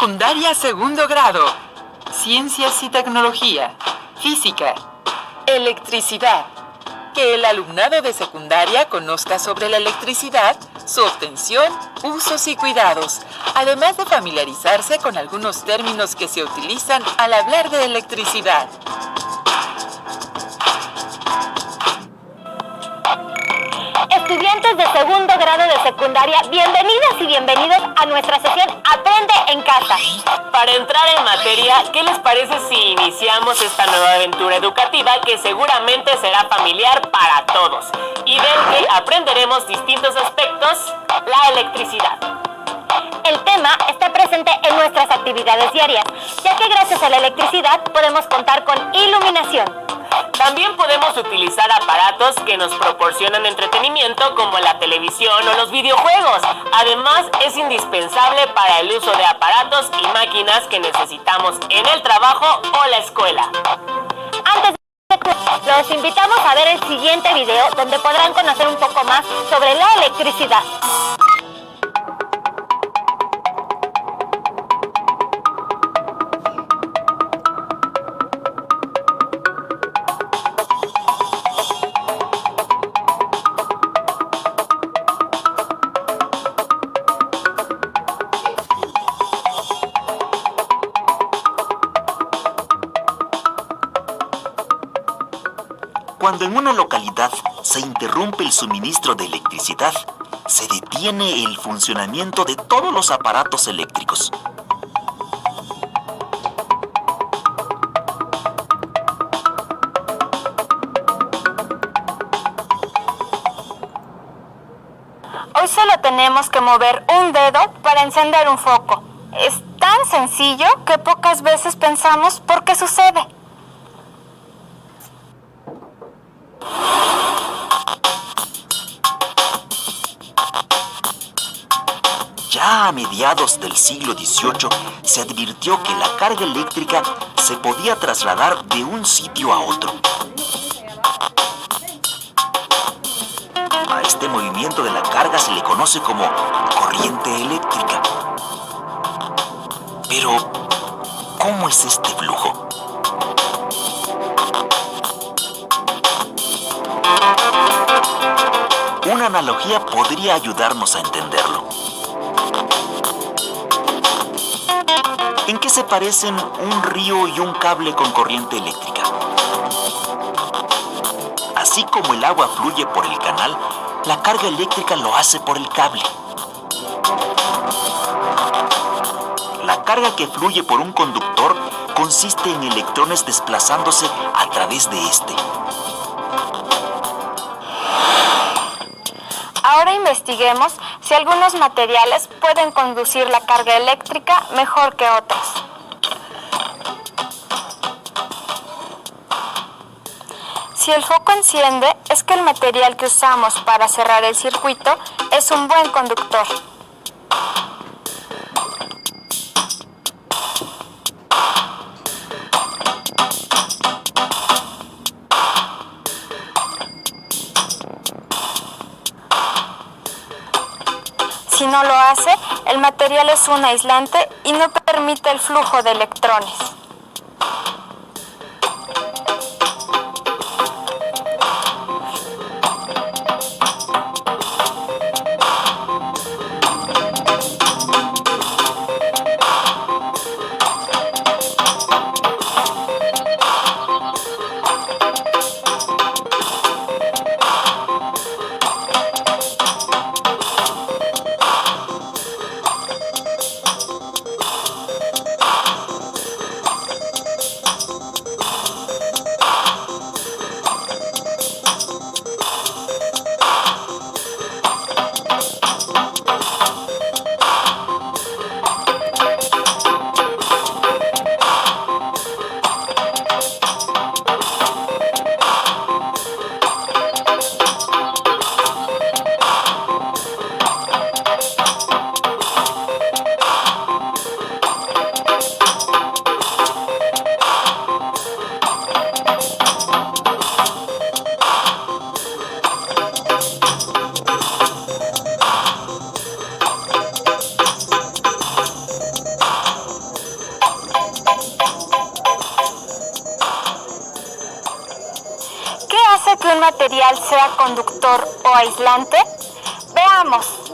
Secundaria segundo grado. Ciencias y tecnología. Física. Electricidad. Que el alumnado de secundaria conozca sobre la electricidad, su obtención, usos y cuidados, además de familiarizarse con algunos términos que se utilizan al hablar de electricidad. Estudiantes de segundo grado de secundaria, bienvenidas y bienvenidos a nuestra sesión Aprende en Casa. Para entrar en materia, ¿qué les parece si iniciamos esta nueva aventura educativa que seguramente será familiar para todos y del que aprenderemos distintos aspectos, la electricidad? El tema está presente en nuestras actividades diarias, ya que gracias a la electricidad podemos contar con iluminación. También podemos utilizar aparatos que nos proporcionan entretenimiento como la televisión o los videojuegos. Además, es indispensable para el uso de aparatos y máquinas que necesitamos en el trabajo o la escuela. Antes de los invitamos a ver el siguiente video donde podrán conocer un poco más sobre la electricidad. Cuando en una localidad se interrumpe el suministro de electricidad, se detiene el funcionamiento de todos los aparatos eléctricos. Hoy solo tenemos que mover un dedo para encender un foco. Es tan sencillo que pocas veces pensamos por qué sucede. Ya a mediados del siglo XVIII se advirtió que la carga eléctrica se podía trasladar de un sitio a otro. A este movimiento de la carga se le conoce como corriente eléctrica. Pero, ¿cómo es este flujo? Una analogía podría ayudarnos a entenderlo. ¿En qué se parecen un río y un cable con corriente eléctrica? Así como el agua fluye por el canal, la carga eléctrica lo hace por el cable. La carga que fluye por un conductor consiste en electrones desplazándose a través de este. Ahora investiguemos si algunos materiales pueden conducir la carga eléctrica mejor que otros. Si el foco enciende, es que el material que usamos para cerrar el circuito es un buen conductor. Si no lo hace, el material es un aislante y no permite el flujo de electrones. material sea conductor o aislante? Veamos.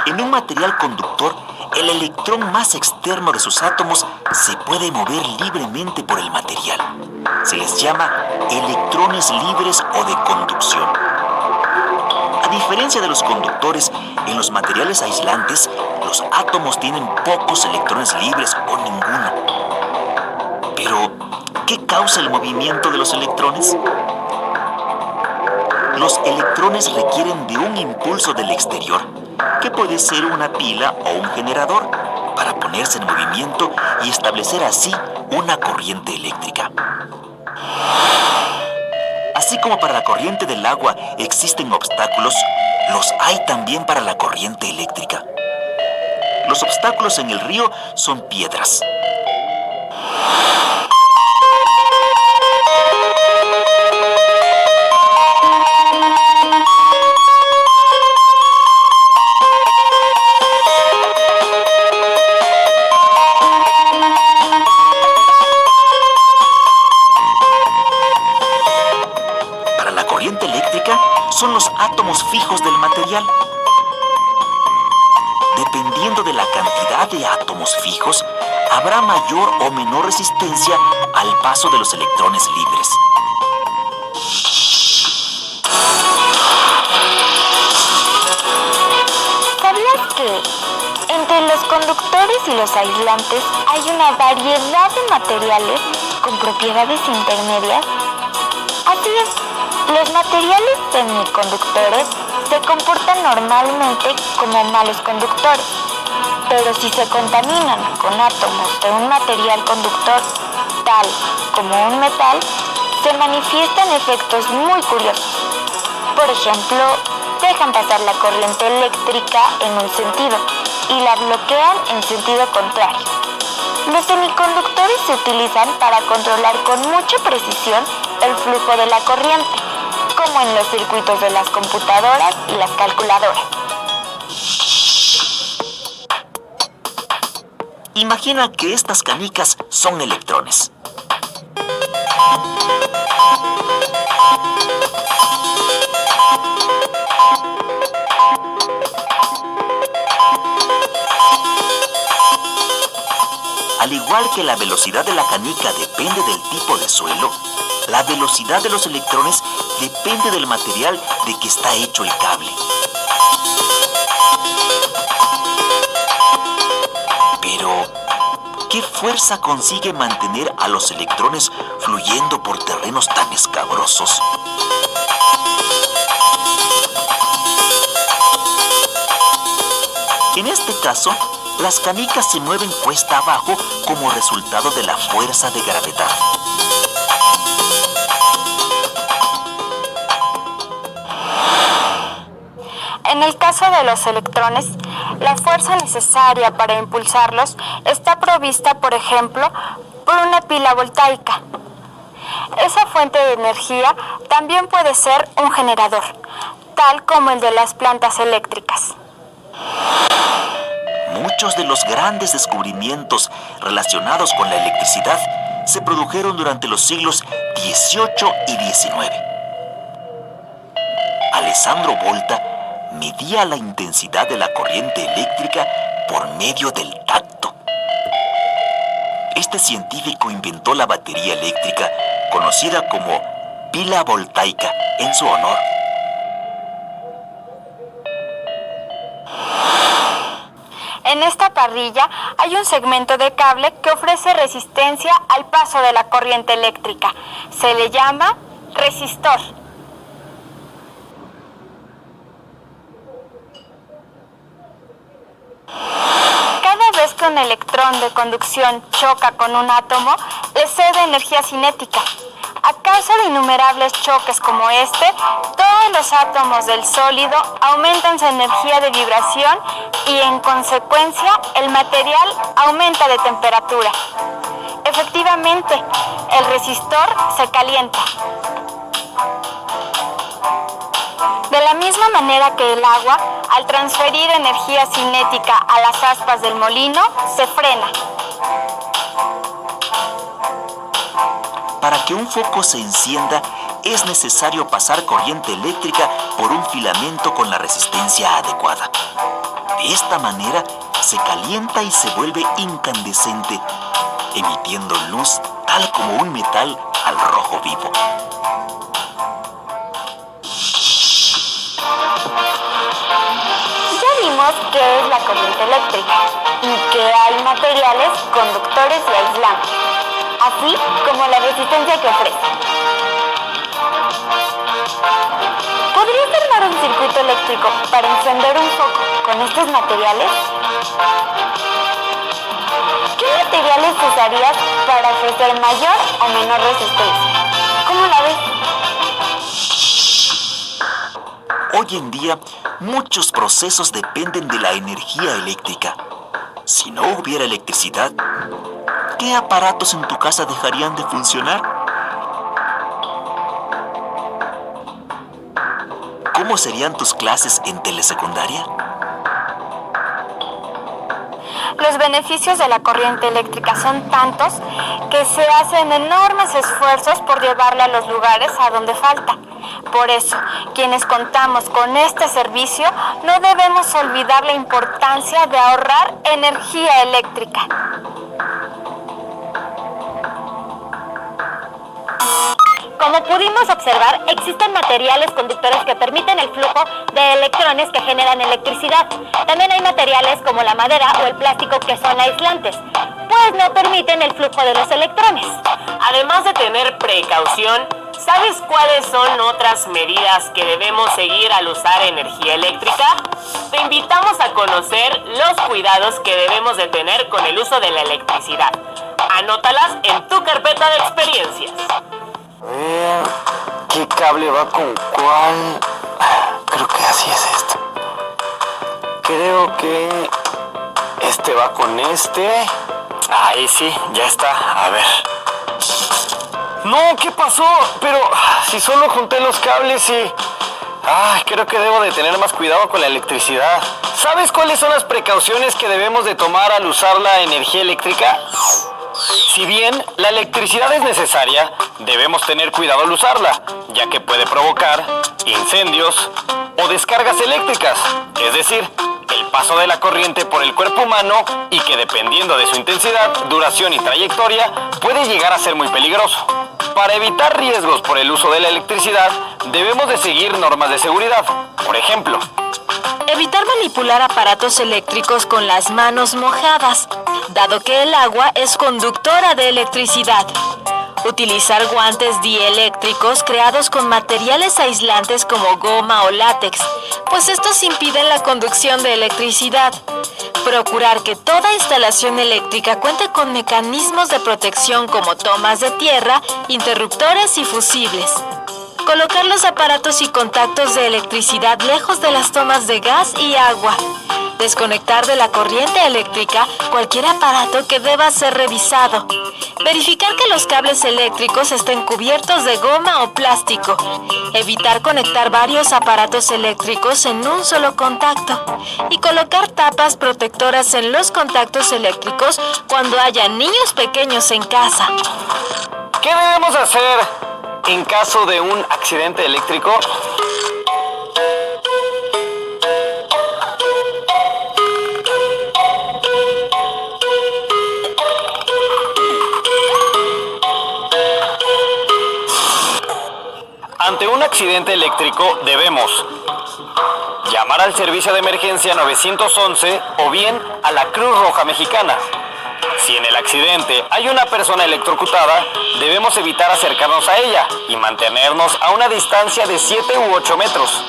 En un material conductor, el electrón más externo de sus átomos se puede mover libremente por el material. Se les llama electrones libres o de conducción. A diferencia de los conductores, en los materiales aislantes, los átomos tienen pocos electrones libres o ninguno. Pero, ¿qué causa el movimiento de los electrones? Los electrones requieren de un impulso del exterior, que puede ser una pila o un generador, para ponerse en movimiento y establecer así una corriente eléctrica. Así como para la corriente del agua existen obstáculos, los hay también para la corriente eléctrica. Los obstáculos en el río son piedras. Son los átomos fijos del material. Dependiendo de la cantidad de átomos fijos, habrá mayor o menor resistencia al paso de los electrones libres. ¿Sabías que entre los conductores y los aislantes hay una variedad de materiales con propiedades intermedias? Así es. Los materiales semiconductores se comportan normalmente como malos conductores, pero si se contaminan con átomos de un material conductor, tal como un metal, se manifiestan efectos muy curiosos. Por ejemplo, dejan pasar la corriente eléctrica en un sentido y la bloquean en sentido contrario. Los semiconductores se utilizan para controlar con mucha precisión el flujo de la corriente, como en los circuitos de las computadoras y las calculadoras. Imagina que estas canicas son electrones. Al igual que la velocidad de la canica depende del tipo de suelo, la velocidad de los electrones depende del material de que está hecho el cable. Pero, ¿qué fuerza consigue mantener a los electrones fluyendo por terrenos tan escabrosos? En este caso, las canicas se mueven cuesta abajo como resultado de la fuerza de gravedad. En el caso de los electrones, la fuerza necesaria para impulsarlos está provista, por ejemplo, por una pila voltaica. Esa fuente de energía también puede ser un generador, tal como el de las plantas eléctricas. Muchos de los grandes descubrimientos relacionados con la electricidad se produjeron durante los siglos XVIII y XIX. Alessandro Volta medía la intensidad de la corriente eléctrica por medio del tacto. Este científico inventó la batería eléctrica, conocida como pila voltaica, en su honor. En esta parrilla hay un segmento de cable que ofrece resistencia al paso de la corriente eléctrica. Se le llama resistor. Cada vez que un electrón de conducción choca con un átomo, le cede energía cinética. A causa de innumerables choques como este, todos los átomos del sólido aumentan su energía de vibración y, en consecuencia, el material aumenta de temperatura. Efectivamente, el resistor se calienta. De la misma manera que el agua, al transferir energía cinética a las aspas del molino, se frena. Para que un foco se encienda, es necesario pasar corriente eléctrica por un filamento con la resistencia adecuada. De esta manera se calienta y se vuelve incandescente, emitiendo luz tal como un metal al rojo vivo. Ya vimos qué es la corriente eléctrica y que hay materiales conductores y aislantes, así como la resistencia que ofrece. ¿Podrías armar un circuito eléctrico para encender un foco con estos materiales? ¿Qué materiales usarías para ofrecer mayor o menor resistencia? ¿Cómo la ves? Hoy en día, muchos procesos dependen de la energía eléctrica. Si no hubiera electricidad, ¿qué aparatos en tu casa dejarían de funcionar? ¿Cómo serían tus clases en telesecundaria? Los beneficios de la corriente eléctrica son tantos que se hacen enormes esfuerzos por llevarla a los lugares a donde falta. Por eso, quienes contamos con este servicio, no debemos olvidar la importancia de ahorrar energía eléctrica. Como pudimos observar, existen materiales conductores que permiten el flujo de electrones que generan electricidad. También hay materiales como la madera o el plástico que son aislantes, pues no permiten el flujo de los electrones. Además de tener precaución, ¿sabes cuáles son otras medidas que debemos seguir al usar energía eléctrica? Te invitamos a conocer los cuidados que debemos de tener con el uso de la electricidad. Anótalas en tu carpeta de experiencias. ¿Qué cable va con cuál? Creo que así es esto. Creo que este va con este. Ahí sí, ya está. A ver. No, ¿qué pasó? Pero si solo junté los cables y... creo que debo de tener más cuidado con la electricidad. ¿Sabes cuáles son las precauciones que debemos de tomar al usar la energía eléctrica? Si bien la electricidad es necesaria, debemos tener cuidado al usarla, ya que puede provocar incendios o descargas eléctricas, es decir, el paso de la corriente por el cuerpo humano y que dependiendo de su intensidad, duración y trayectoria, puede llegar a ser muy peligroso. Para evitar riesgos por el uso de la electricidad, debemos de seguir normas de seguridad. Por ejemplo, evitar manipular aparatos eléctricos con las manos mojadas, dado que el agua es conductora de electricidad. Utilizar guantes dieléctricos creados con materiales aislantes como goma o látex, pues estos impiden la conducción de electricidad. Procurar que toda instalación eléctrica cuente con mecanismos de protección como tomas de tierra, interruptores y fusibles. Colocar los aparatos y contactos de electricidad lejos de las tomas de gas y agua. Desconectar de la corriente eléctrica cualquier aparato que deba ser revisado. Verificar que los cables eléctricos estén cubiertos de goma o plástico. Evitar conectar varios aparatos eléctricos en un solo contacto. Y colocar tapas protectoras en los contactos eléctricos cuando haya niños pequeños en casa. ¿qué debemos hacer en caso de un accidente eléctrico? Ante un accidente eléctrico debemos llamar al servicio de emergencia 911 o bien a la Cruz Roja Mexicana. Si en el accidente hay una persona electrocutada, debemos evitar acercarnos a ella y mantenernos a una distancia de 7 u 8 metros,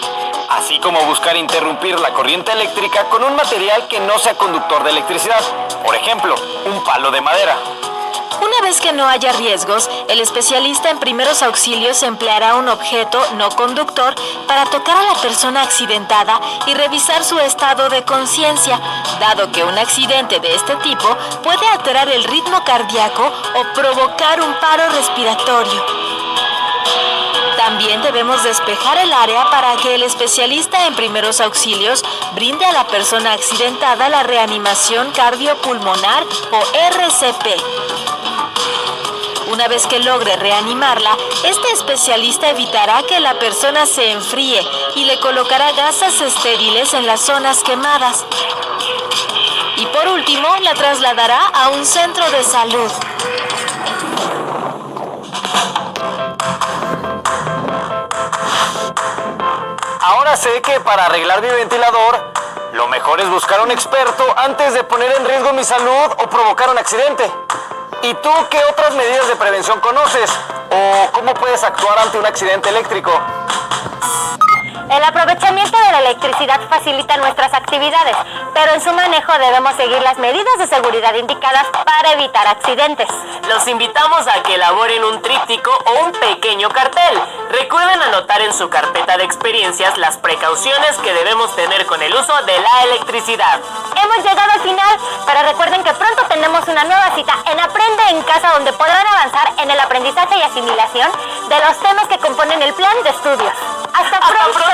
así como buscar interrumpir la corriente eléctrica con un material que no sea conductor de electricidad, por ejemplo, un palo de madera. Una vez que no haya riesgos, el especialista en primeros auxilios empleará un objeto no conductor para tocar a la persona accidentada y revisar su estado de conciencia, dado que un accidente de este tipo puede alterar el ritmo cardíaco o provocar un paro respiratorio. También debemos despejar el área para que el especialista en primeros auxilios brinde a la persona accidentada la reanimación cardiopulmonar o RCP. Una vez que logre reanimarla, este especialista evitará que la persona se enfríe y le colocará gasas estériles en las zonas quemadas. Y por último, la trasladará a un centro de salud. Ahora sé que para arreglar mi ventilador, lo mejor es buscar a un experto antes de poner en riesgo mi salud o provocar un accidente. ¿Y tú qué otras medidas de prevención conoces? ¿O cómo puedes actuar ante un accidente eléctrico? El aprovechamiento de la electricidad facilita nuestras actividades, pero en su manejo debemos seguir las medidas de seguridad indicadas para evitar accidentes. Los invitamos a que elaboren un tríptico o un pequeño cartel. Recuerden anotar en su carpeta de experiencias las precauciones que debemos tener con el uso de la electricidad. Hemos llegado al final, pero recuerden que pronto tenemos una nueva cita en Aprende en Casa, donde podrán avanzar en el aprendizaje y asimilación de los temas que componen el plan de estudios. ¡Hasta pronto!